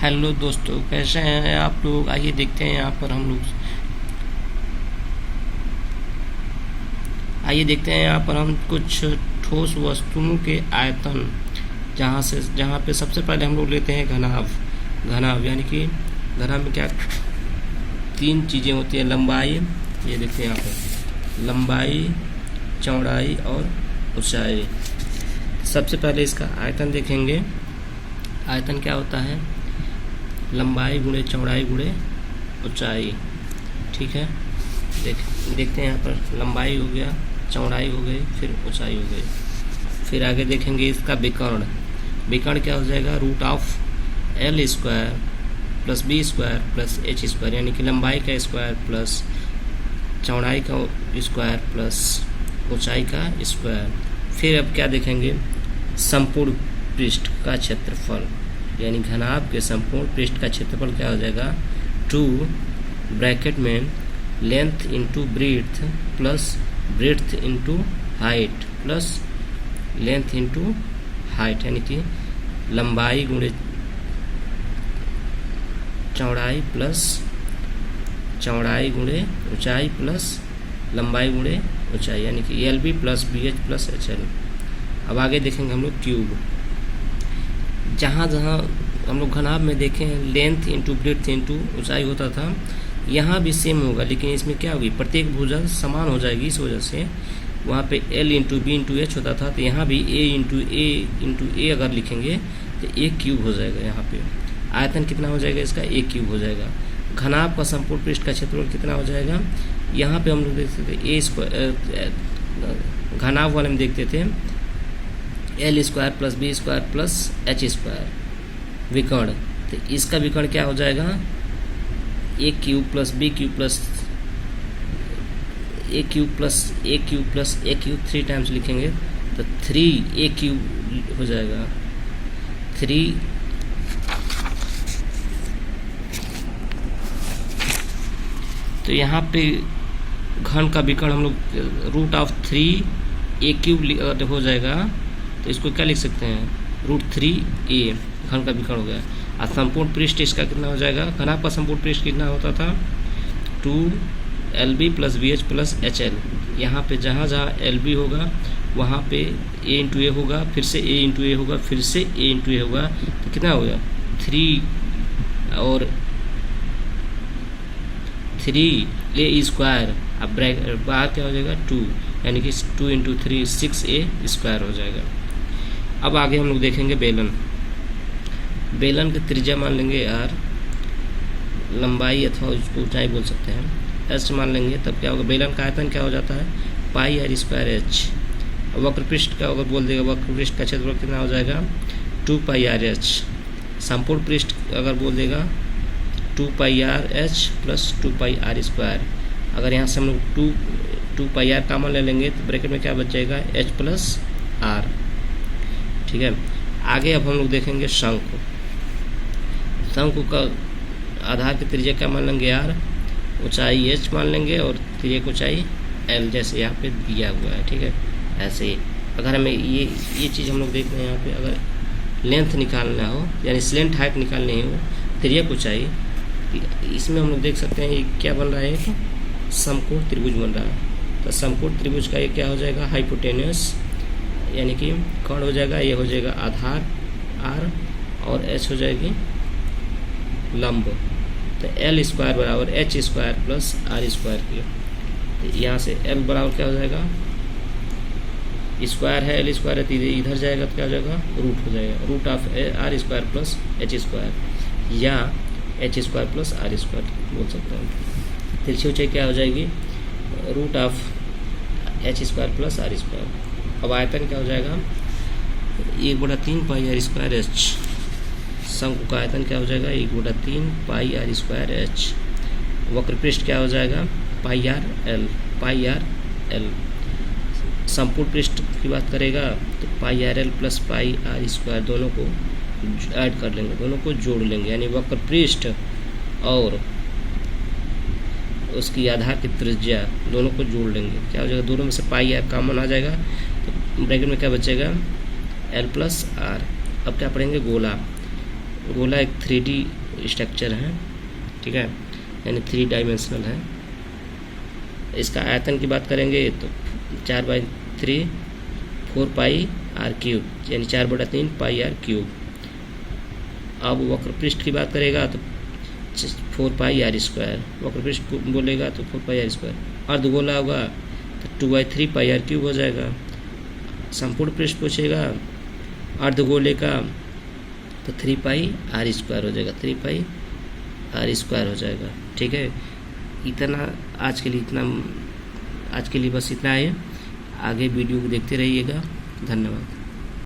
Hello दोस्तों, कैसे हैं आप लोग। आइए देखते हैं यहाँ पर हम लोग आइए देखते हैं यहाँ पर हम कुछ ठोस वस्तुओं के आयतन, जहाँ पे सबसे पहले हम लोग लेते हैं घनाभ। घनाभ यानी कि घनाभ में क्या तीन चीज़ें होती हैं। लंबाई, ये देखते हैं यहाँ पर लंबाई, चौड़ाई और ऊंचाई। सबसे पहले इसका आयतन देखेंगे। आयतन क्या होता है? लंबाई गुणे चौड़ाई गुणे ऊंचाई। ठीक है, देखते हैं यहाँ पर लंबाई हो गया, चौड़ाई हो गई, फिर ऊंचाई हो गई। फिर आगे देखेंगे इसका विकर्ण। विकर्ण क्या हो जाएगा? Root of L square plus B square plus H square, यानी कि लंबाई का स्क्वायर प्लस चौड़ाई का स्क्वायर प्लस ऊंचाई का स्क्वायर। फिर अब क्या देखेंगे? संपूर्ण पृष्ठ का क्षेत्रफल, यानी घनाभ के संपूर्ण पृष्ठ का क्षेत्रफल क्या हो जाएगा? 2 ब्रैकेट में length into breadth plus breadth into height plus length into height, यानी कि लंबाई गुणे चौड़ाई प्लस चौड़ाई गुणे ऊंचाई प्लस लंबाई गुणे ऊंचाई, यानी कि L B plus B H plus H L. अब आगे देखेंगे हम लोग क्यूब। जहाँ जहाँ हम लोग घनाभ में देखें लेंथ इंटू ब्रेड्थ इंटू ऊंचाई होता था, यहाँ भी सेम होगा, लेकिन इसमें क्या होगी? प्रत्येक भुजा समान हो जाएगी। इस वजह से वहाँ पे L into B into H होता था, तो यहाँ भी A इंटू ए अगर लिखेंगे तो A क्यूब हो जाएगा। यहाँ पे आयतन कितना हो जाएगा इसका? A क्यूब हो जाएगा। घनाभ का संपूर्ण पृष्ठ का क्षेत्रफल कितना हो जाएगा? यहाँ पे हम लोग देखते थे A स्क्वायर, घनाभ वाले में देखते थे L square plus B square plus H square विकर्ण। तो इसका विकर्ण क्या हो जाएगा? A cube plus B cube plus A cube plus A cube plus A cube 3 times लिखेंगे तो 3 ए क्यूब हो जाएगा। 3 तो यहाँ पे घन का विकर्ण हम लोग रूट ऑफ 3 ए क्यूब हो जाएगा, तो इसको क्या लिख सकते हैं? रूट 3a घन का विकर्ण हो गया। और संपूर्ण पृष्ठ इसका कितना हो जाएगा? घनाभ का संपूर्ण पृष्ठ कितना होता था? 2 LB plus B H plus H L. यहाँ पे जहाँ जहाँ LB होगा वहाँ पे a इंटू ए होगा, फिर से a इंटू ए होगा, फिर से a इंटू ए होगा, तो कितना हो गया? 3 और 3a स्क्वायर। अब बाहर क्या हो जाएगा? 2, यानी कि 2 इंटू 3 6a स्क्वायर हो जाएगा। अब आगे हम लोग देखेंगे बेलन। बेलन की त्रिज्या मान लेंगे r, लंबाई अथवा उसको ऊंचाई बोल सकते हैं h मान लेंगे, तब क्या होगा? बेलन का आयतन क्या हो जाता है? पाई आर स्क्वायर एच। वक्र पृष्ठ का अगर बोल देगा, वक्र पृष्ठ का क्षेत्रफल कितना हो जाएगा? 2 पाई आर एच। संपूर्ण पृष्ठ अगर बोल देगा 2 pi R H plus 2 pi R square. अगर यहाँ से हम लोग 2 पाई आर कॉमन ले लेंगे तो ब्रैकेट में क्या बच जाएगा? H plus R. ठीक है, आगे अब हम लोग देखेंगे शंकु। शंकु का आधार की त्रिज्या क्या मान लेंगे? आर, ऊंचाई एच मान लेंगे और त्रिज्या की ऊंचाई एल, जैसे यहाँ पे दिया हुआ है। ठीक है, ऐसे ही अगर हमें ये चीज़ हम लोग देख रहे हैं, यहाँ पे अगर लेंथ निकालना हो यानी स्लेंट हाइट निकालनी हो, त्रिज्या की ऊंचाई, इसमें हम लोग देख सकते हैं ये क्या बन रहा है? एक समकोण त्रिभुज बन रहा है। तो समकोण त्रिभुज का ये क्या हो जाएगा? हाइपोटेन्यूस, यानी कि कौन हो जाएगा? ये हो जाएगा आधार आर और एच हो जाएगी लंब। तो एल स्क्वायर बराबर H square plus R square की। तो यहाँ से एल बराबर क्या हो जाएगा? स्क्वायर है, एल स्क्वायर है, तो इधर जाएगा तो क्या हो जाएगा? रूट हो जाएगा। Root of R square plus H square, या H square plus R square बोल सकते हैं। तिरछी ऊंचाई क्या हो जाएगी? Root of H square plus R square. अब आयतन क्या हो जाएगा? 1/3 पाई आर स्क्वायर एच। शंकु का आयतन क्या हो जाएगा? 1/3 पाई आर स्क्वायर एच। वक्र पृष्ठ क्या हो जाएगा? Pi R L, pi R L. संपूर्ण पृष्ठ की बात करेगा तो pi R L plus pi R square, दोनों को ऐड कर लेंगे, दोनों को जोड़ लेंगे, यानी वक्र पृष्ठ और उसकी आधार की त्रिज्या दोनों को जोड़ लेंगे। क्या हो जाएगा? दोनों में से पाई आर कॉमन आ जाएगा, तो ब्रैकेट में क्या बचेगा? L plus R. अब क्या पढ़ेंगे? गोला। गोला एक 3D स्ट्रक्चर है, ठीक है, यानी 3 डायमेंशनल है। इसका आयतन की बात करेंगे तो 4/3 4πr³ यानी 4/3 πr³। अब वक्र पृष्ठ की बात करेगा तो 4πr², वक्र पृष्ठ बोलेगा तो 4πr²। अर्धगोला होगा तो 2/3 πr³ हो जाएगा। संपूर्ण पृष्ठ पूछेगा अर्धगोले का तो 3πr² हो जाएगा, 3πr² हो जाएगा, ठीक है। इतना आज के लिए बस इतना है। आगे वीडियो को देखते रहिएगा। धन्यवाद।